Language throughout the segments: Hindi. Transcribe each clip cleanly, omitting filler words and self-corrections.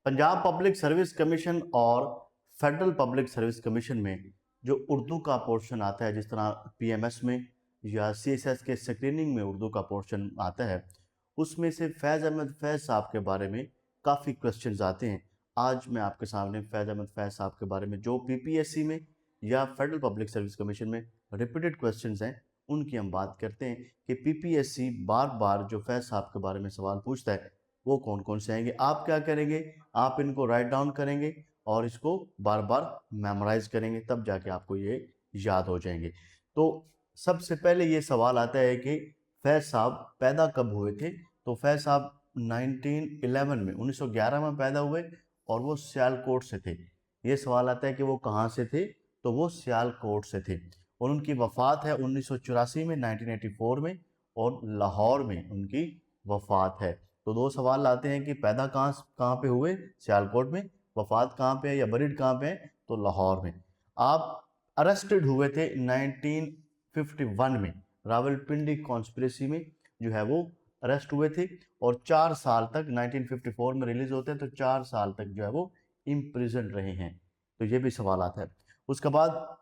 पंजाब पब्लिक सर्विस कमीशन और फेडरल पब्लिक सर्विस कमीशन में जो उर्दू का पोर्शन आता है, जिस तरह पीएमएस में या सीएसएस के स्क्रीनिंग में उर्दू का पोर्शन आता है, उसमें से फैज़ अहमद फैज़ साहब के बारे में काफ़ी क्वेश्चंस आते हैं। आज मैं आपके सामने फैज़ अहमद फैज़ साहब के बारे में जो पीपीएससी में या फेडरल पब्लिक सर्विस कमीशन में रिपीटेड क्वेश्चंस हैं, उनकी हम बात करते हैं कि पीपीएससी बार बार जो फैज़ साहब के बारे में सवाल पूछता है वो कौन कौन से आएंगे। आप क्या करेंगे, आप इनको राइट डाउन करेंगे और इसको बार बार मेमोराइज करेंगे, तब जाके आपको ये याद हो जाएंगे। तो सबसे पहले ये सवाल आता है कि फैज़ साहब पैदा कब हुए थे। तो फैज़ साहब 1911 में 1911 में पैदा हुए और वो सियालकोट से थे। ये सवाल आता है कि वो कहाँ से थे, तो वो सियालकोट से थे। और उनकी वफ़ात है 1984 में 1984 में, और लाहौर में उनकी वफ़ात है। तो दो सवाल आते हैं कि पैदा कहाँ कहाँ पे हुए, सियालकोट में, वफ़ात कहाँ पे है या बरीड कहाँ पे है, तो लाहौर में। आप अरेस्टेड हुए थे 1951 में, रावलपिंडी कॉन्स्पिरेसी में जो है वो अरेस्ट हुए थे, और 4 साल तक 1954 में रिलीज होते हैं, तो 4 साल तक जो है वो इम्प्रिजन रहे हैं। तो ये भी सवाल आता है। उसके बाद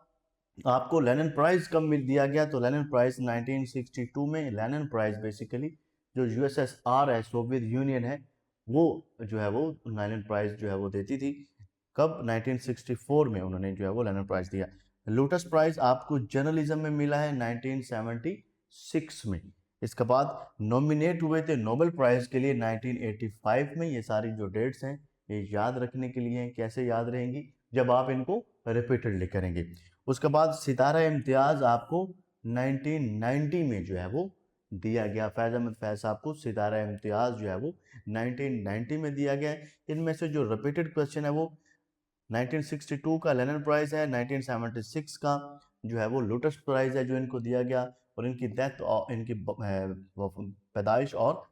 आपको लेनिन प्राइज कब मिल दिया गया, तो लेनिन प्राइज 1962 में। लेनिन प्राइज बेसिकली जो यूएसएसआर है, सोवियत यूनियन है, वो जो है वो लेनिन प्राइज जो है वो देती थी। कब, 1964 में उन्होंने जो है वो लेनिन प्राइज दिया। लोटस प्राइज आपको जर्नलिज्म में मिला है 1976 में। इसके बाद नॉमिनेट हुए थे नोबेल प्राइज के लिए 1985 में। ये सारी जो डेट्स हैं ये याद रखने के लिए हैं। कैसे याद रहेंगी, जब आप इनको रिपीटेडली करेंगे। उसके बाद सितारा इम्तियाज आपको 1990 में जो है वो दिया गया। फैज़ अहमद फैज़ साहब को सितारा इम्तियाज जो है वो 1990 में दिया गया है। इनमें से जो रिपीटेड क्वेश्चन है वो 1962 का लेनिन प्राइज है, 1976 का जो है वो लोटस प्राइज है जो इनको दिया गया, और इनकी डेथ और इनकी पैदाइश और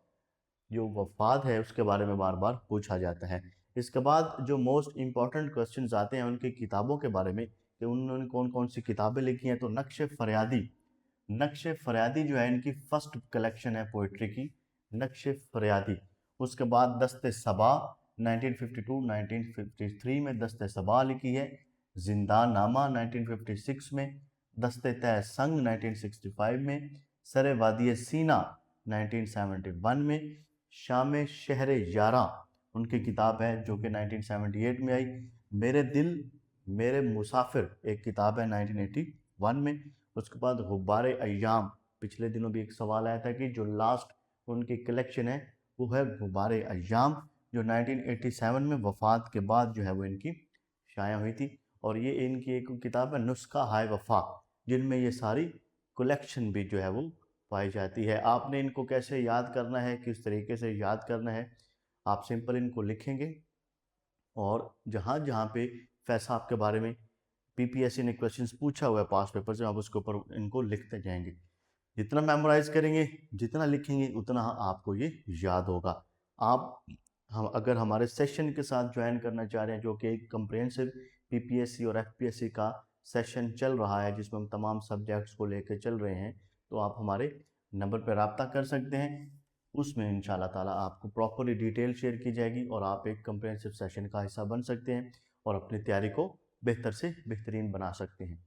जो वफात है उसके बारे में बार बार पूछा जाता है। इसके बाद जो मोस्ट इंपॉर्टेंट क्वेश्चंस आते हैं उनकी किताबों के बारे में, कि उन्होंने कौन कौन सी किताबें लिखी हैं। तो नक्श फरियादी जो है इनकी फर्स्ट कलेक्शन है पोइट्री की, नक्श फरियादी। उसके बाद दस्ते सबा 1952-1953 में दस्ते सबा लिखी है। जिंदान नामा 1956 में। दस्ते तय संग 1965 में। सरे वादी सीना 1971 में। शाम शहर यारा उनकी किताब है जो कि 1978 में आई। मेरे दिल मेरे मुसाफिर एक किताब है 1981 में। उसके बाद गुब्बारे अय्याम, पिछले दिनों भी एक सवाल आया था कि जो लास्ट उनकी कलेक्शन है वो है गुब्बारे अय्याम, जो 1987 में वफात के बाद जो है वो इनकी शाया हुई थी। और ये इनकी एक किताब है नुस्खा हाय वफा, जिनमें ये सारी कलेक्शन भी जो है वो पाई जाती है। आपने इनको कैसे याद करना है, किस तरीके से याद करना है, आप सिंपल इनको लिखेंगे, और जहाँ जहाँ पे फैज़ साहब के बारे में पीपीएससी ने क्वेश्चंस पूछा हुआ है पास पेपर से, आप उसके ऊपर इनको लिखते जाएंगे। जितना मेमोराइज करेंगे, जितना लिखेंगे, उतना आपको ये याद होगा। आप हम अगर हमारे सेशन के साथ ज्वाइन करना चाह रहे हैं, जो कि एक कंप्रिहेंसिव पीपीएससी और एफपीएससी का सेशन चल रहा है, जिसमें हम तमाम सब्जेक्ट्स को लेकर चल रहे हैं, तो आप हमारे नंबर पर रब्ता कर सकते हैं। उसमें इंशाल्लाह ताला आपको प्रॉपरली डिटेल शेयर की जाएगी और आप एक कंप्रिहेंसिव सेशन का हिस्सा बन सकते हैं और अपनी तैयारी को बेहतर से बेहतरीन बना सकते हैं।